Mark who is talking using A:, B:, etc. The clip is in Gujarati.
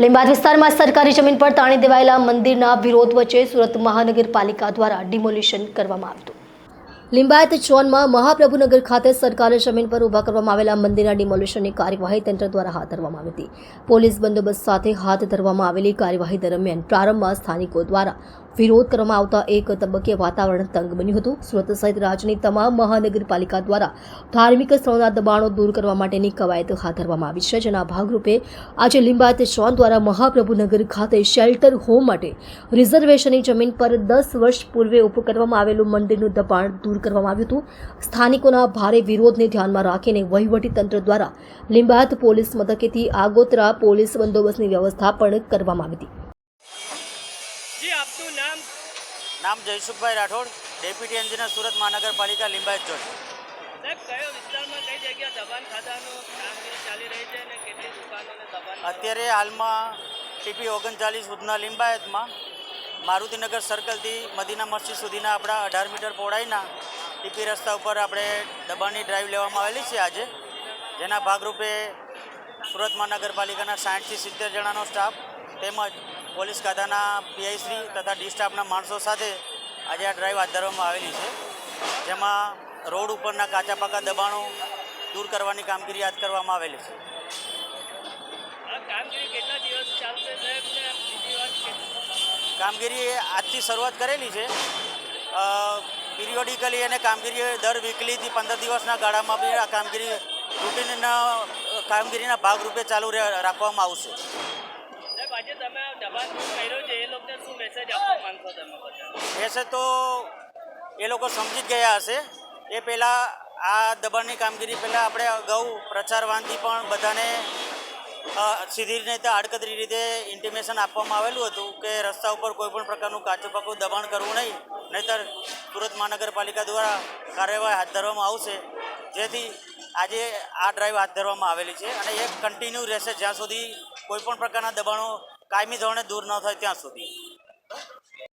A: લીંબાદ વિસ્તારમાં સરકારી જમીન પર તાણી દેવાયેલા મંદિરના વિરોધ વચ્ચે સુરત મહાનગરપાલિકા દ્વારા ડિમોલિશન કરવામાં આવ્યું હતું। લિંબાયત ઝોનમાં મહાપ્રભુનગર ખાતે સરકારી જમીન પર ઊભા કરવામાં આવેલા મંદિરના ડિમોલિશનની કાર્યવાહી તંત્ર દ્વારા હાથ ધરવામાં આવી હતી। પોલીસ બંદોબસ્ત સાથે હાથ ધરવામાં આવેલી કાર્યવાહી દરમિયાન પ્રારંભમાં સ્થાનિકો દ્વારા વિરોધ કરવામાં આવતા એક તબક્કે વાતાવરણ તંગ બન્યું હતું। સુરત સહિત રાજ્યની તમામ મહાનગરપાલિકા દ્વારા ધાર્મિક સ્થળોના દબાણો દૂર કરવા માટેની કવાયત હાથ ધરવામાં આવી છે, જેના ભાગરૂપે આજે લિંબાયત ઝોન દ્વારા મહાપ્રભુનગર ખાતે શેલ્ટર હોમ માટે રિઝર્વેશનની જમીન પર 10 વર્ષ પૂર્વે ઊભું કરવામાં આવેલું મંદિરનું દબાણ દૂર કરવામાં આવ્યું હતું। સ્થાનિકોના ભારે વિરોધને ધ્યાનમાં રાખીને વહીવટી તંત્ર દ્વારા લિંબાયત પોલીસ મથકેથી આગોતરા પોલીસ બંદોબસ્તની વ્યવસ્થા પણ કરવામાં આવી હતી।
B: जी आपનું નામ?
C: नाम जयसुखभाई राठौड़, डेप्यूटी एंजीनियर सूरत महानगरपालिका लिंबायत जोन।
B: સાહેબ, કયો વિસ્તારમાં કઈ જગ્યા દબાણ ખાતાનું કામગીરી ચાલી રહી છે અને કેટલી દુકાનોને દબાણ?
C: અત્યારે હાલમાં ટીપી 39 ઉધના લિંબાયતમાં મારુતિનગર સર્કલથી મદીના મસ્જિદ સુધીના આપણા 18 મીટર પહોળાઈના ટીપી રસ્તા ઉપર આપણે દબાણની ડ્રાઈવ લેવામાં આવેલી છે આજે, જેના ભાગરૂપે સુરત મહાનગરપાલિકાના 60 થી 70 જણાનો સ્ટાફ તેમજ પોલીસ ખાતાના પીઆઈ શ્રી તથા ડી સ્ટાફના માણસો સાથે આજે આ ડ્રાઈવ હાથ ધરવામાં આવેલી છે, જેમાં રોડ ઉપરના કાચા પાકા દબાણો દૂર કરવાની કામગીરી હાથ કરવામાં આવેલી છે।
B: આ કામગીરી કેટલા દિવસ ચાલશે સાહેબ ને બીજી વાત
C: કામગીરી આજથી શરૂઆત કરેલી છે। પિરિયોડિકલી અને કામગીરી દર વીકલીથી 15 દિવસના ગાળામાં બી આ કામગીરી રૂટીનના કામગીરીના ભાગરૂપે ચાલુ રાખવામાં આવશે।
B: સાહેબ, આજે તમે દબાણ દૂર કર્યો છે, એ લોકોને શું મેસેજ આપવા માંગશો તમે બધા?
C: મેસેજ તો એ લોકો સમજી જ ગયા હશે। એ પહેલાં આ દબાણની કામગીરી પહેલાં આપણે અગાઉ પ્રચારવાનથી પણ બધાને સીધી રીતે આડકતરી રીતે ઇન્ટિમેશન આપવામાં આવેલું હતું કે રસ્તા ઉપર કોઈપણ પ્રકારનું કાચું પાકું દબાણ કરવું નહીં, નહીંતર સુરત મહાનગરપાલિકા દ્વારા કાર્યવાહી હાથ ધરવામાં આવશે। જેથી આજે આ ડ્રાઈવ હાથ ધરવામાં આવેલી છે અને એ કન્ટિન્યુ રહેશે જ્યાં સુધી કોઈપણ પ્રકારના દબાણો કાયમી ધોરણે દૂર ન થાય ત્યાં સુધી।